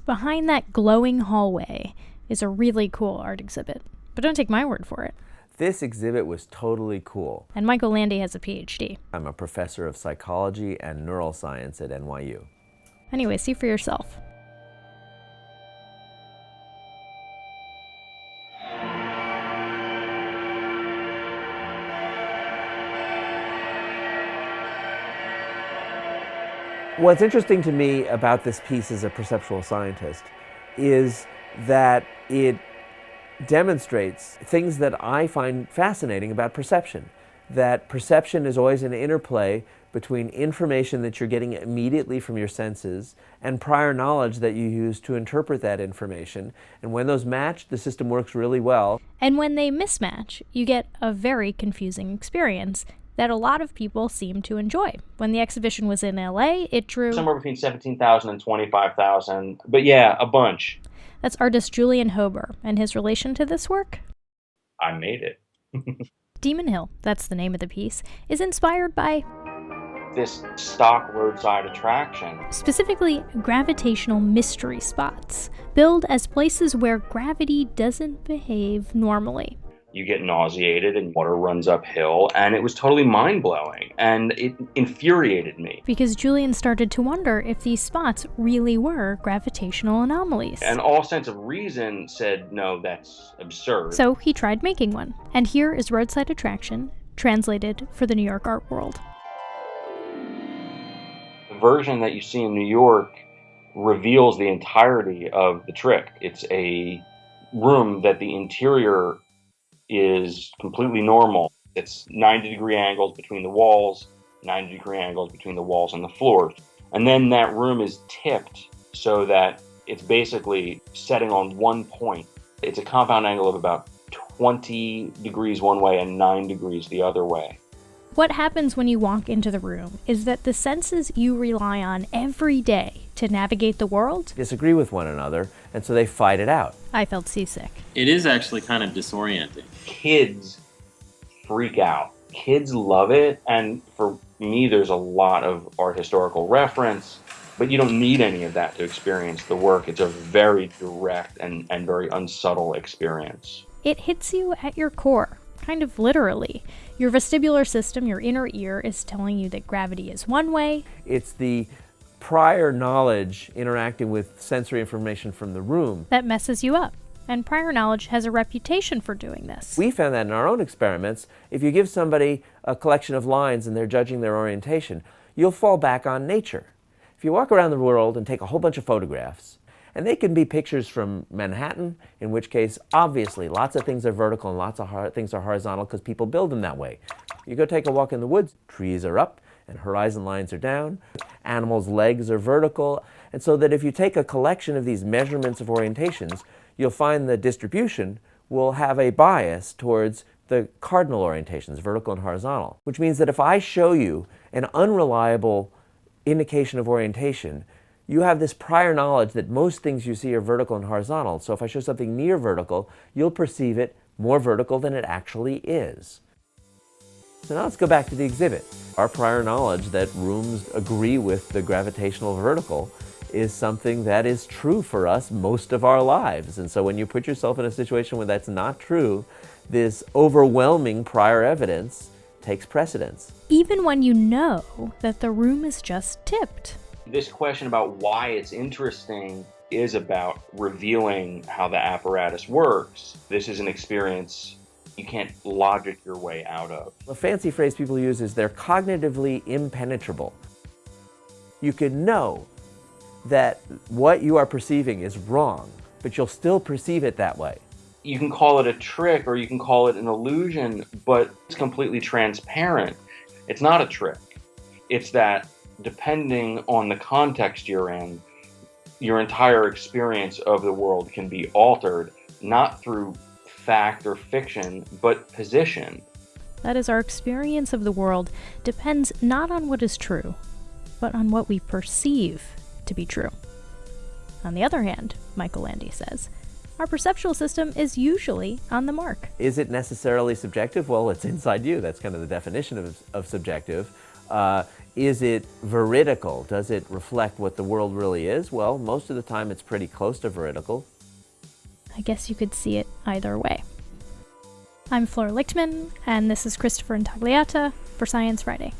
Behind that glowing hallway is a really cool art exhibit. But don't take my word for it. This exhibit was totally cool. And Michael Landy has a PhD. I'm a professor of psychology and neuroscience at NYU. Anyway, see for yourself. What's interesting to me about this piece as a perceptual scientist is that it demonstrates things that I find fascinating about perception. That perception is always an interplay between information that you're getting immediately from your senses and prior knowledge that you use to interpret that information. And when those match, the system works really well. And when they mismatch, you get a very confusing experience that a lot of people seem to enjoy. When the exhibition was in LA, it drew somewhere between 17,000 and 25,000, but yeah, a bunch. That's artist Julian Hoeber, and his relation to this work? I made it. Demon Hill, that's the name of the piece, is inspired by this stock roadside attraction. Specifically, gravitational mystery spots, billed as places where gravity doesn't behave normally. You get nauseated and water runs uphill, and it was totally mind-blowing, and it infuriated me. Because Julian started to wonder if these spots really were gravitational anomalies. And all sense of reason said, no, that's absurd. So he tried making one. And here is Roadside Attraction, translated for the New York art world. The version that you see in New York reveals the entirety of the trick. It's a room that the interior is completely normal. It's 90-degree angles between the walls, 90-degree angles between the walls and the floors. And then that room is tipped so that it's basically setting on one point. It's a compound angle of about 20 degrees one way and 9 degrees the other way. What happens when you walk into the room is that the senses you rely on every day to navigate the world disagree with one another, and so they fight it out. I felt seasick. It is actually kind of disorienting. Kids freak out. Kids love it, and for me, there's a lot of art historical reference, but you don't need any of that to experience the work. It's a very direct and very unsubtle experience. It hits you at your core, kind of literally. Your vestibular system, your inner ear, is telling you that gravity is one way. It's the prior knowledge interacting with sensory information from the room that messes you up. And prior knowledge has a reputation for doing this. We found that in our own experiments. If you give somebody a collection of lines and they're judging their orientation, you'll fall back on nature. If you walk around the world and take a whole bunch of photographs, and they can be pictures from Manhattan, in which case, obviously, lots of things are vertical and lots of things are horizontal because people build them that way. You go take a walk in the woods, trees are up and horizon lines are down. Animals' legs are vertical. And so that if you take a collection of these measurements of orientations, you'll find the distribution will have a bias towards the cardinal orientations, vertical and horizontal, which means that if I show you an unreliable indication of orientation, you have this prior knowledge that most things you see are vertical and horizontal. So if I show something near vertical, you'll perceive it more vertical than it actually is. So now let's go back to the exhibit. Our prior knowledge that rooms agree with the gravitational vertical is something that is true for us most of our lives. And so when you put yourself in a situation where that's not true, this overwhelming prior evidence takes precedence. Even when you know that the room is just tipped. This question about why it's interesting is about revealing how the apparatus works. This is an experience you can't logic your way out of. A fancy phrase people use is they're cognitively impenetrable. You can know that what you are perceiving is wrong, but you'll still perceive it that way. You can call it a trick or you can call it an illusion, but it's completely transparent. It's not a trick. It's that depending on the context you're in, your entire experience of the world can be altered, not through fact or fiction, but position. That is, our experience of the world depends not on what is true, but on what we perceive to be true. On the other hand, Michael Landy says, our perceptual system is usually on the mark. Is it necessarily subjective? Well, it's inside you. That's kind of the definition of subjective. Is it veridical? Does it reflect what the world really is? Well, most of the time it's pretty close to veridical. I guess you could see it either way. I'm Flora Lichtman, and this is Christopher Intagliata for Science Friday.